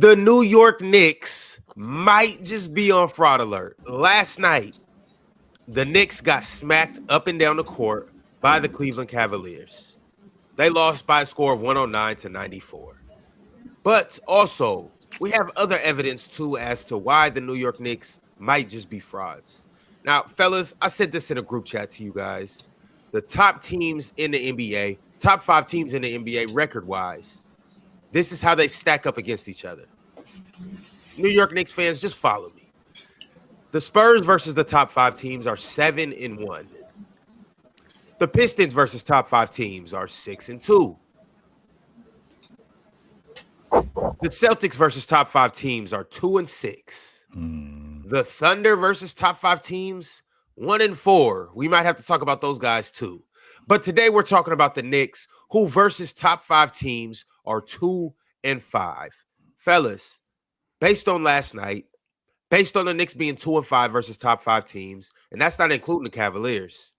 The New York Knicks might just be on fraud alert. Last night, the Knicks got smacked up and down the court by the Cleveland Cavaliers. They lost by a score of 109-94. But also, we have other evidence too as to why the New York Knicks might just be frauds. Now, fellas, I said this in a group chat to you guys. The top teams in the NBA, top 5 teams in the NBA record-wise, this is how they stack up against each other. New York Knicks fans, just follow me. The Spurs versus the top 5 teams are 7-1. The Pistons versus top 5 teams are 6-2. The Celtics versus top 5 teams are 2-6. The Thunder versus top 5 teams, 1-4. We might have to talk about those guys too. But today we're talking about the Knicks, who versus top 5 teams are 2-5. Fellas, based on last night, based on the Knicks being 2-5 versus top 5 teams, and that's not including the Cavaliers,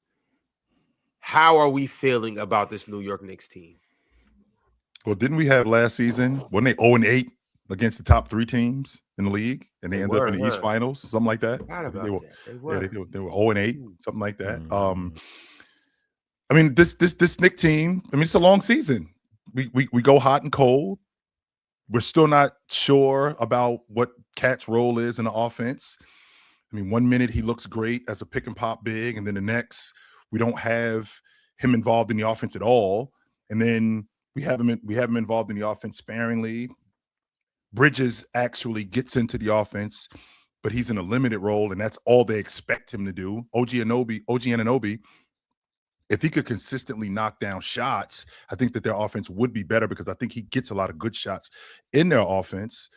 how are we feeling about this New York Knicks team? Well, didn't we have last season? Wasn't they 0-8 against the top 3 teams in the league, and they ended up in the East Finals, something like that? They were 0-8, something like that. I mean, this Knicks team. I mean, it's a long season. We go hot and cold. We're still not sure about what Cat's role is in the offense. I mean, one minute he looks great as a pick and pop big, and then the next we don't have him involved in the offense at all. And then we have him involved in the offense sparingly. Bridges actually gets into the offense, but he's in a limited role, and that's all they expect him to do. OG Anunoby, if he could consistently knock down shots, I think that their offense would be better because I think he gets a lot of good shots in their offense.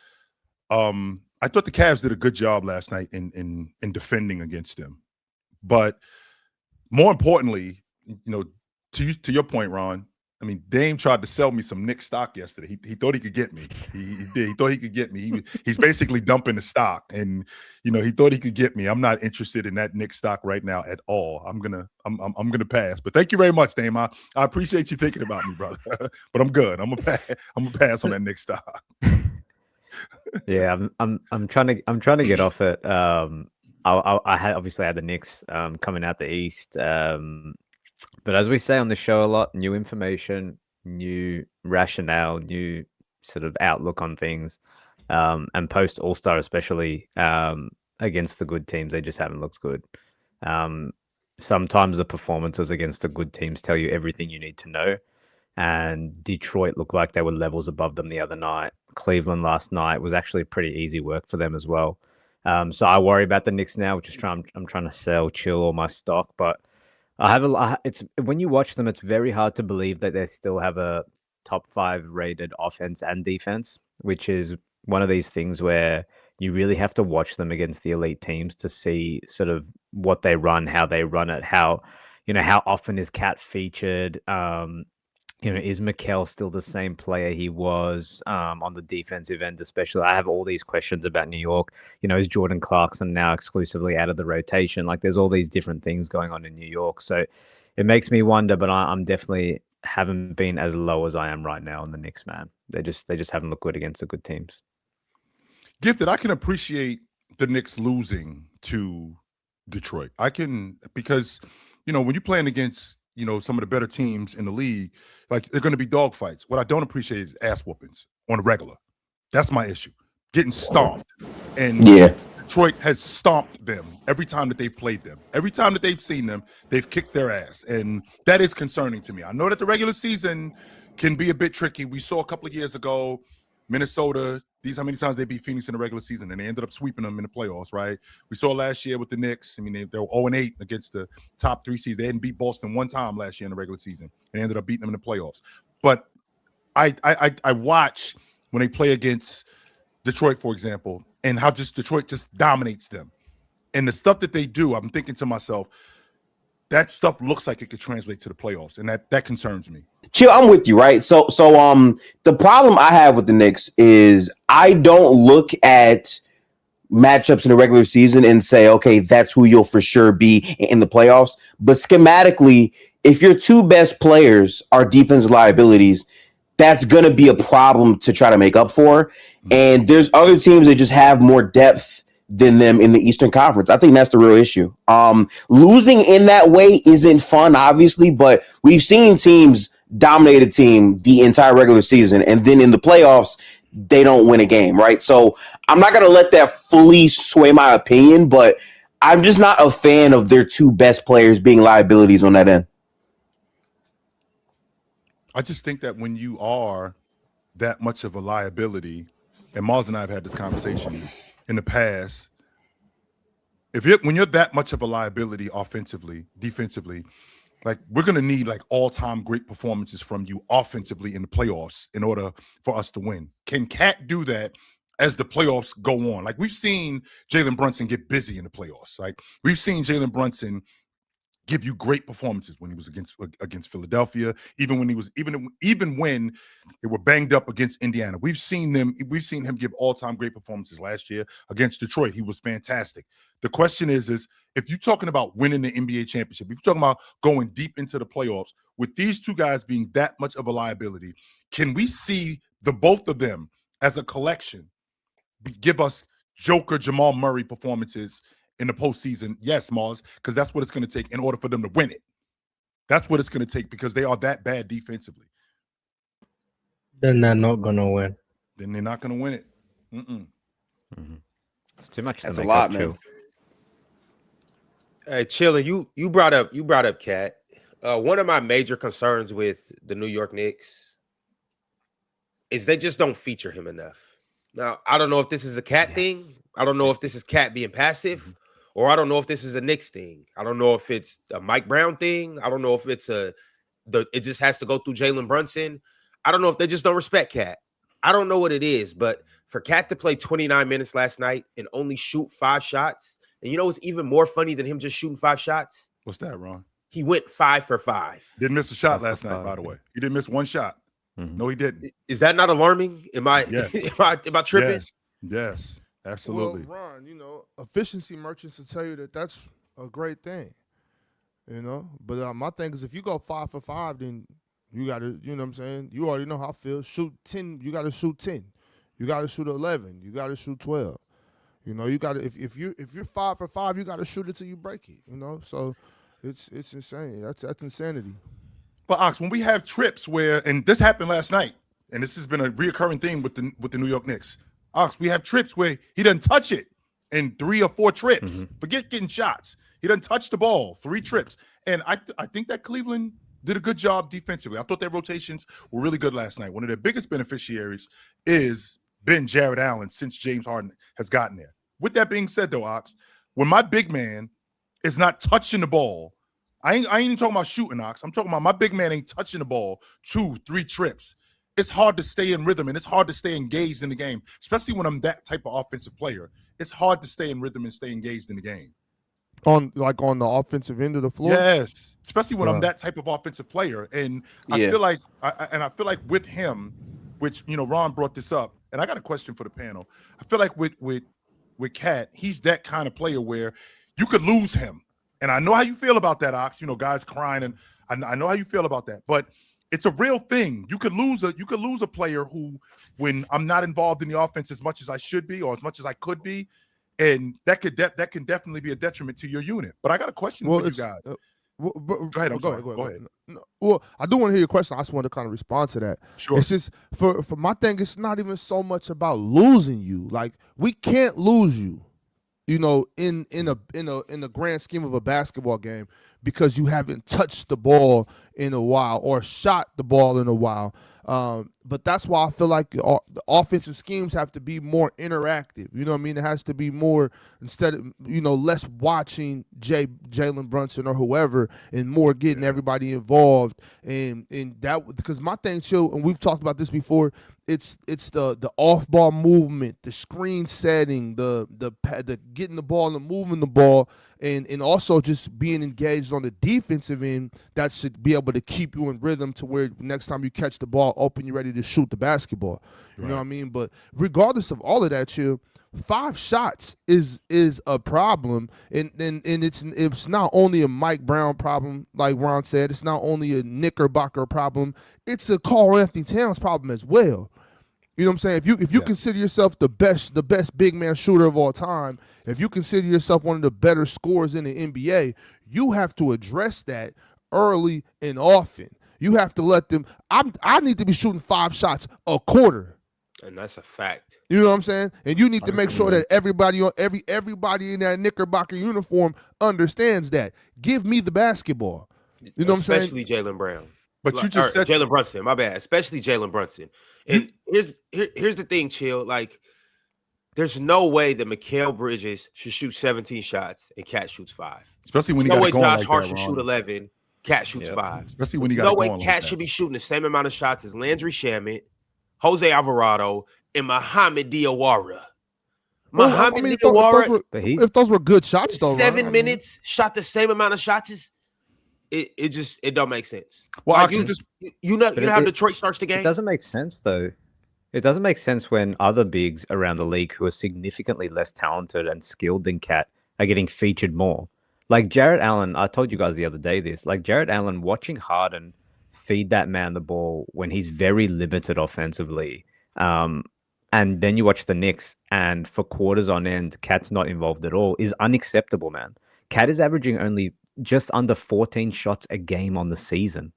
I thought the Cavs did a good job last night in defending against them. But more importantly, to your point, Ron, I mean, Dame tried to sell me some Knicks stock yesterday. He thought he could get me. He did. He thought he could get me. He's basically dumping the stock, and he thought he could get me. I'm not interested in that Knicks stock right now at all. I'm gonna pass. But thank you very much, Dame. I appreciate you thinking about me, brother. But I'm good. I'm gonna pass on that Knicks stock. Yeah, I'm trying to get off it. I obviously had the Knicks coming out the East. But as we say on the show a lot, new information, new rationale, new sort of outlook on things, and post All-Star especially against the good teams, they just haven't looked good. Sometimes the performances against the good teams tell you everything you need to know. And Detroit looked like they were levels above them the other night. Cleveland last night was actually pretty easy work for them as well. So I worry about the Knicks now, which is I'm trying to sell, chill all my stock, but it's when you watch them, it's very hard to believe that they still have a top 5 rated offense and defense, which is one of these things where you really have to watch them against the elite teams to see sort of what they run, how they run it, how often is Cat featured. Is Mikal still the same player he was on the defensive end, especially? I have all these questions about New York. Is Jordan Clarkson now exclusively out of the rotation? Like, there's all these different things going on in New York. So it makes me wonder, but I'm definitely haven't been as low as I am right now on the Knicks, man. They just haven't looked good against the good teams. Gifted, I can appreciate the Knicks losing to Detroit. I can, because, when you're playing against some of the better teams in the league, like, they're going to be dogfights. What I don't appreciate is ass whoopings on a regular. That's my issue. Getting stomped. And Detroit has stomped them every time that they've played them. Every time that they've seen them, they've kicked their ass. And that is concerning to me. I know that the regular season can be a bit tricky. We saw a couple of years ago, Minnesota, how many times they beat Phoenix in the regular season, and they ended up sweeping them in the playoffs, right? We saw last year with the Knicks. I mean, they were 0-8 against the top 3 seeds. They hadn't beat Boston one time last year in the regular season, and they ended up beating them in the playoffs. But I watch when they play against Detroit, for example, and how Detroit just dominates them. And the stuff that they do, I'm thinking to myself, that stuff looks like it could translate to the playoffs, and that concerns me. Chill, I'm with you, right? So the problem I have with the Knicks is I don't look at matchups in the regular season and say, okay, that's who you'll for sure be in the playoffs. But schematically, if your 2 best players are defensive liabilities, that's going to be a problem to try to make up for. And there's other teams that just have more depth than them in the Eastern Conference. I think that's the real issue. Losing in that way isn't fun, obviously, but we've seen teams dominate a team the entire regular season, and then in the playoffs, they don't win a game, right? So I'm not going to let that fully sway my opinion, but I'm just not a fan of their two best players being liabilities on that end. I just think that when you are that much of a liability, and Mars and I have had this conversation in the past, when you're that much of a liability offensively, defensively, like we're going to need like all-time great performances from you offensively in the playoffs in order for us to win. Can Cat do that as the playoffs go on? Like we've seen Jalen Brunson get busy in the playoffs. Like we've seen Jalen Brunson give you great performances when he was against Philadelphia, even when they were banged up against Indiana. We've seen him give all-time great performances last year against Detroit. He was fantastic. The question is if you're talking about winning the NBA championship, if you're talking about going deep into the playoffs, with these two guys being that much of a liability, can we see the both of them as a collection give us Joker Jamal Murray performances in the postseason? Yes, Mars, because that's what it's going to take in order for them to win it. That's what it's going to take because they are that bad defensively. Then they're not going to win. Then they're not going to win it. Mm-hmm. It's too much. That's a lot, man. Hey, Chilla, you brought up Cat. One of my major concerns with the New York Knicks is they just don't feature him enough. Now, I don't know if this is a Cat thing. I don't know if this is Cat being passive, or I don't know if this is a Knicks thing. I don't know if it's a Mike Brown thing. I don't know if it's it just has to go through Jalen Brunson. I don't know if they just don't respect Cat. I don't know what it is, but for Cat to play 29 minutes last night and only shoot 5 shots, and you know what's even more funny than him just shooting 5 shots? What's that, Ron? He went 5 for 5. Didn't miss a shot last night, by the way. He didn't miss one shot. No, he didn't. Is that not alarming? Am I tripping? Yes, absolutely. Well, Ron, efficiency merchants will tell you that that's a great thing, But my thing is if you go 5 for 5, then you got to, you know what I'm saying? You already know how I feel. Shoot 10. You got to shoot 10. You got to shoot 11. You got to shoot 12. You got to if you're 5 for 5, you got to shoot it till you break it. So it's insane. That's insanity. But Ox, when we have trips where, and this happened last night, and this has been a reoccurring theme with the New York Knicks. Ox, we have trips where he doesn't touch it in 3 or 4 trips. Forget getting shots. He doesn't touch the ball 3 trips. And I think that Cleveland did a good job defensively. I thought their rotations were really good last night. One of their biggest beneficiaries is been Jared Allen since James Harden has gotten there. With that being said, though, Ox, when my big man is not touching the ball, I ain't even talking about shooting, Ox. I'm talking about my big man ain't touching the ball 2, 3 trips. It's hard to stay in rhythm and it's hard to stay engaged in the game, especially when I'm that type of offensive player. It's hard to stay in rhythm and stay engaged in the game. On the offensive end of the floor? Yes, especially when I'm that type of offensive player. And I feel like with him, which, Ron brought this up, and I got a question for the panel. I feel like with Cat, he's that kind of player where you could lose him. And I know how you feel about that, Ox. Guys crying, and I know how you feel about that. But it's a real thing. You could lose a player who, when I'm not involved in the offense as much as I should be or as much as I could be, and that can definitely be a detriment to your unit. But I got a question for you guys. Go ahead. Go ahead. No, well, I do want to hear your question. I just want to kind of respond to that. Sure. It's just for my thing. It's not even so much about losing you. Like we can't lose you. In the grand scheme of a basketball game, because you haven't touched the ball in a while or shot the ball in a while. But that's why I feel like the offensive schemes have to be more interactive. You know what I mean? It has to be more, instead of, less watching Jalen Brunson or whoever and more getting everybody involved. And that, because my thing, Chill, and we've talked about this before, it's the off-ball movement, the screen setting, the getting the ball and moving the ball. and also just being engaged on the defensive end, that should be able to keep you in rhythm to where next time you catch the ball open, you're ready to shoot the basketball. You know what I mean? But regardless of all of that, Chill, 5 shots is a problem, and it's not only a Mike Brown problem, like Ron said. It's not only a Knickerbocker problem. It's a Karl Anthony Towns problem as well. You know what I'm saying? If you consider yourself the best big man shooter of all time, if you consider yourself one of the better scorers in the NBA, you have to address that early and often. You have to let them. I need to be shooting 5 shots a quarter. And that's a fact. You know what I'm saying? And you need to make sure that everybody in that Knickerbocker uniform understands that. Give me the basketball. You know what I'm saying? Especially Jaylen Brown. But you just said Jalen Brunson. My bad. Especially Jalen Brunson. And here's the thing, Chill. Like, there's no way that Mikal Bridges should shoot 17 shots and Cat shoots 5. Especially when he no got way going Josh like Hart that, should Ron. shoot 11. Cat shoots 5. Especially when he got no going way like Cat that. should be shooting the same amount of shots as Landry Shamet, Jose Alvarado, and Mohamed Diawara. If those were good shots, though, 7 minutes, shot the same amount of shots, it don't make sense. Well, like you know how Detroit starts the game? It doesn't make sense, though. It doesn't make sense when other bigs around the league who are significantly less talented and skilled than Cat are getting featured more. Like Jarrett Allen, I told you guys the other day this. Like Jarrett Allen, watching Harden feed that man the ball when he's very limited offensively. And then you watch the Knicks, and for quarters on end, Cat's not involved at all, is unacceptable, man. Cat is averaging only just under 14 shots a game on the season.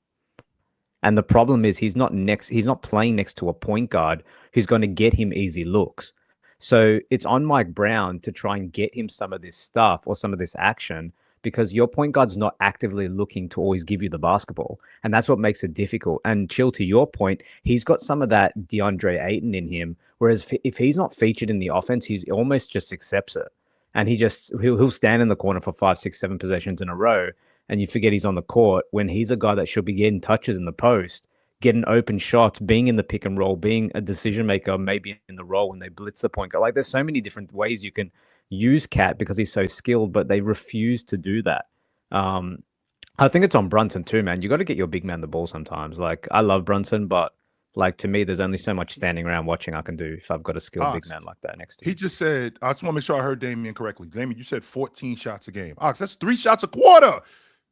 And the problem is he's not playing next to a point guard who's going to get him easy looks. So it's on Mike Brown to try and get him some of this stuff or some of this action, because your point guard's not actively looking to always give you the basketball. And that's what makes it difficult. And Chill, to your point, he's got some of that DeAndre Ayton in him. Whereas if he's not featured in the offense, he almost just accepts it. And he'll stand in the corner for 5, 6, 7 possessions in a row. And you forget he's on the court when he's a guy that should be getting touches in the post, getting open shots, being in the pick and roll, being a decision maker, maybe in the role when they blitz the point guard. Like, there's so many different ways you can use Cat because he's so skilled, but they refuse to do that. I think it's on Brunson too, man. You got to get your big man the ball sometimes. Like, I love Brunson, but like, to me, there's only so much standing around watching I can do if I've got a skilled big man like that next to you. He just said, I just want to make sure I heard Damian correctly. Damian, you said 14 shots a game. Ox, that's 3 shots a quarter.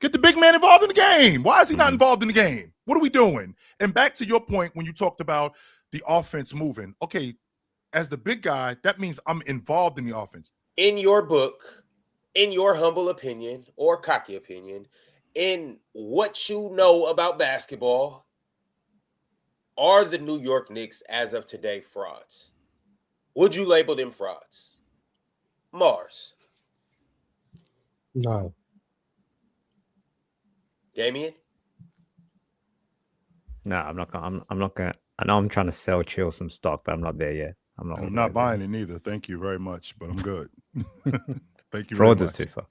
Get the big man involved in the game. Why is he not involved in the game? What are we doing? And back to your point when you talked about the offense moving. Okay, as the big guy, that means I'm involved in the offense. In your book, in your humble opinion or cocky opinion, in what you know about basketball, are the New York Knicks, as of today, frauds? Would you label them frauds? Mars. No. Damien? No, I'm not gonna. I know I'm trying to sell Chill some stock, but I'm not there yet. I'm not buying it neither. Thank you very much, but I'm good. Thank you very much. Frauds is too far.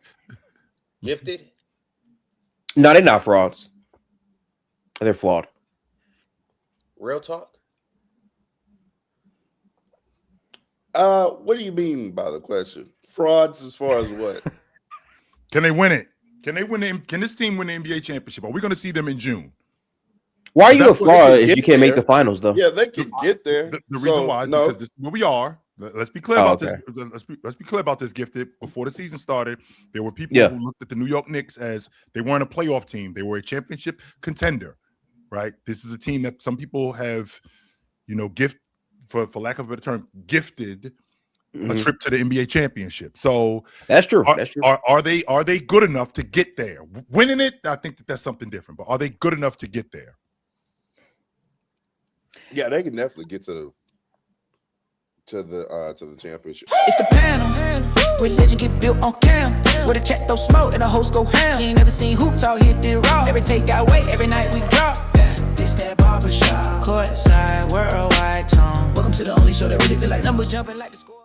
Gifted? No, they're not frauds. They're flawed. Real talk? What do you mean by the question? Frauds as far as what? Can they win it? Can this team win the NBA championship? Are we going to see them in June? Why are you a fraud if you can't make the finals, though? Yeah, they can get there. The reason why is because this is where we are. Let's be clear about this. Let's be clear about this, Gifted. Before the season started, there were people who looked at the New York Knicks as they weren't a playoff team. They were a championship contender, right? This is a team that some people have, for lack of a better term, gifted a trip to the NBA championship. So that's true. Are they good enough to get there? Winning it, I think that's something different. But are they good enough to get there? Yeah, they can definitely get to the championship. It's the panel. Religion get built on cam. Where the chat throw smoke and the host go ham. You ain't never seen hoops out hit the raw. Every take got weight, every night we drop. This that barbershop. Courtside, worldwide tone. Welcome to the only show that really feel like numbers jumping like the score.